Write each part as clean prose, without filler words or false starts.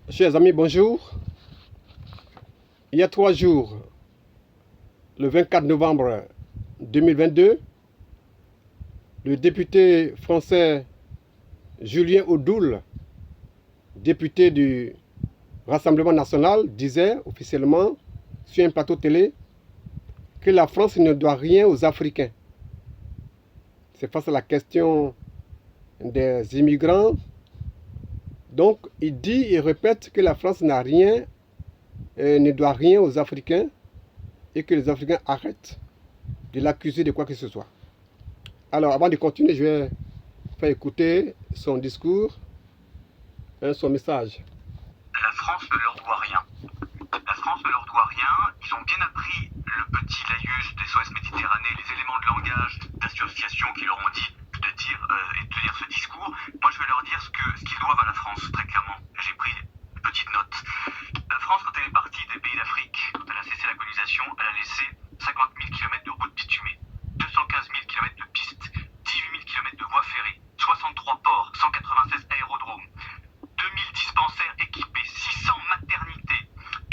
Chers amis, bonjour. Il y a 3 jours, le 24 novembre 2022, le député français Julien Audoul, député du Rassemblement national, disait officiellement sur un plateau télé que la France ne doit rien aux Africains. C'est face à la question des immigrants. Donc, il dit et répète que la France n'a rien, ne doit rien aux Africains et que les Africains arrêtent de l'accuser de quoi que ce soit. Alors, avant de continuer, je vais faire écouter son discours, son message. La France ne leur doit rien. La France ne leur doit rien. Ils ont bien appris le petit laïus des SOS Méditerranée, les éléments de langage d'associations qui leur ont dit de dire et de tenir ce discours. Moi, je vais leur dire ce qu'ils doivent à la France, très clairement. J'ai pris une petite note. La France, quand elle est partie des pays d'Afrique, quand elle a cessé la colonisation, elle a laissé 50 000 km de routes bitumées, 215 000 km de pistes, 18 000 km de voies ferrées, 63 ports, 196 aérodromes, 2000 dispensaires équipés, 600 maternités,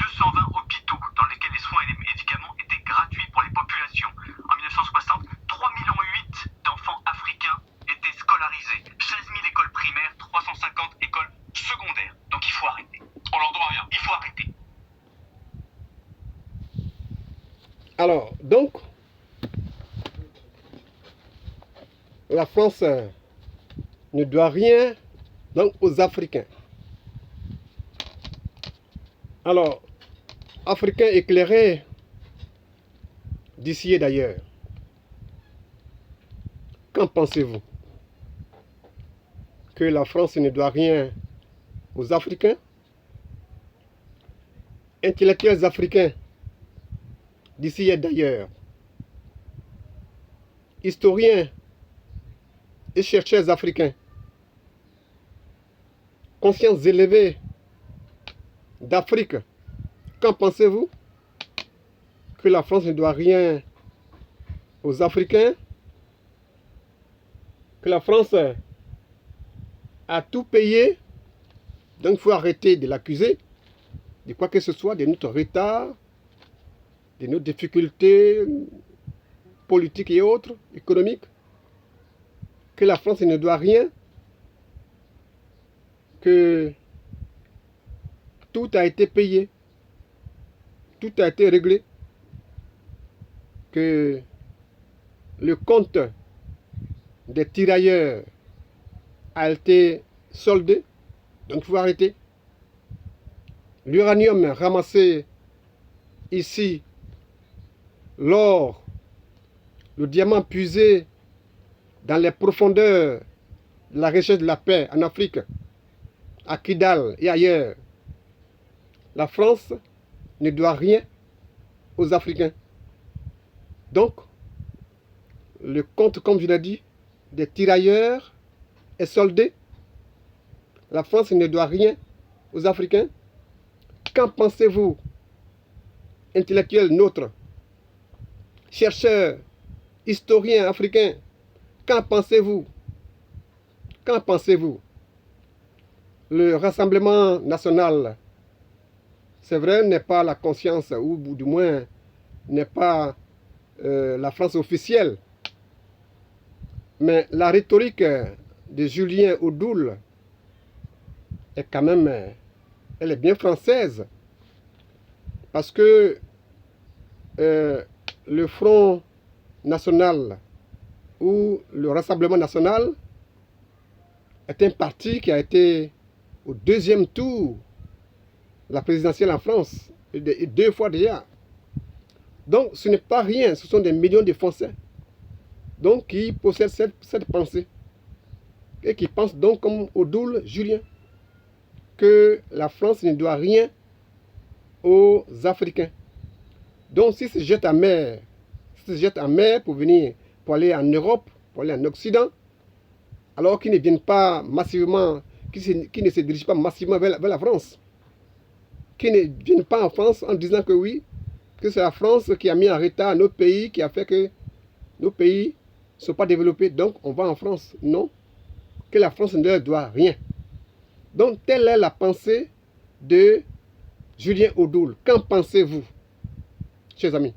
220 hôpitaux dans lesquels les soins et les médicaments étaient gratuits pour les populations. En 1960, 3,8 millions d'enfants africains étaient scolarisés, 16 000 écoles primaires, 350 écoles secondaires. Donc il faut arrêter. On leur doit rien. Il faut arrêter. Alors, donc, la France ne doit rien donc, aux Africains. Alors, Africains éclairés d'ici et d'ailleurs, qu'en pensez-vous? Que la France ne doit rien aux Africains? Intellectuels africains d'ici et d'ailleurs, historiens et chercheurs africains, consciences élevées d'Afrique, qu'en pensez-vous? Que la France ne doit rien aux Africains? Que la France a tout payé? Donc il faut arrêter de l'accuser de quoi que ce soit, de notre retard, de nos difficultés politiques et autres, économiques. Que la France ne doit rien, que tout a été payé, tout a été réglé, que le compte des tirailleurs a été soldé, donc il faut arrêter. L'uranium ramassé ici, l'or, le diamant puisé dans les profondeurs de la recherche de la paix en Afrique, à Kidal et ailleurs, la France ne doit rien aux Africains. Donc, le compte, comme je l'ai dit, des tirailleurs est soldé. La France ne doit rien aux Africains. Qu'en pensez-vous, intellectuels nôtres, chercheurs, historiens africains? Qu'en pensez-vous? Qu'en pensez-vous? Le Rassemblement national, c'est vrai, n'est pas la conscience, ou du moins n'est pas la France officielle. Mais la rhétorique de Julien Audoul est quand même, elle est bien française. Parce que le Front national ou le Rassemblement national est un parti qui a été au deuxième tour la présidentielle en France, et 2 fois déjà. Donc ce n'est pas rien, ce sont des millions de Français donc, qui possèdent cette pensée et qui pensent donc comme Audoul Julien que la France ne doit rien aux Africains. Donc s'ils se jettent en mer, pour venir, pour aller en Europe, pour aller en Occident, alors qu'ils ne viennent pas massivement, qui ne se dirigent pas massivement vers la France, qui ne viennent pas en France en disant que oui, que c'est la France qui a mis en retard nos pays, qui a fait que nos pays ne sont pas développés, donc on va en France. Non, que la France ne leur doit rien. Donc telle est la pensée de Julien Odoul. Qu'en pensez-vous, chers amis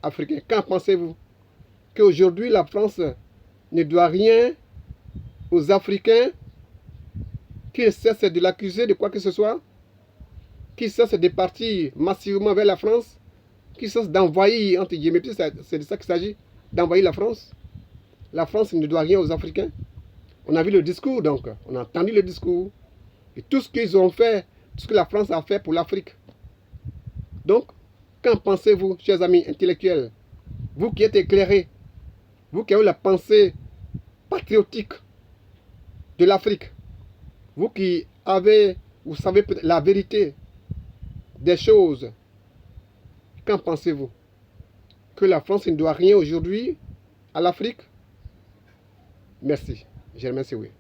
africains? Qu'en pensez-vous? Qu'aujourd'hui, la France ne doit rien aux Africains, qu'ils cessent de l'accuser de quoi que ce soit, qu'ils cessent de partir massivement vers la France, qu'ils cessent d'envahir, entre guillemets, c'est de ça qu'il s'agit, d'envahir la France. La France ne doit rien aux Africains. On a vu le discours, donc, on a entendu le discours. Et tout ce qu'ils ont fait, tout ce que la France a fait pour l'Afrique. Donc, qu'en pensez-vous, chers amis intellectuels? Vous qui êtes éclairés, vous qui avez la pensée patriotique de l'Afrique, vous qui avez, vous savez la vérité des choses, qu'en pensez-vous? Que la France ne doit rien aujourd'hui à l'Afrique? Merci. Je remercie, oui.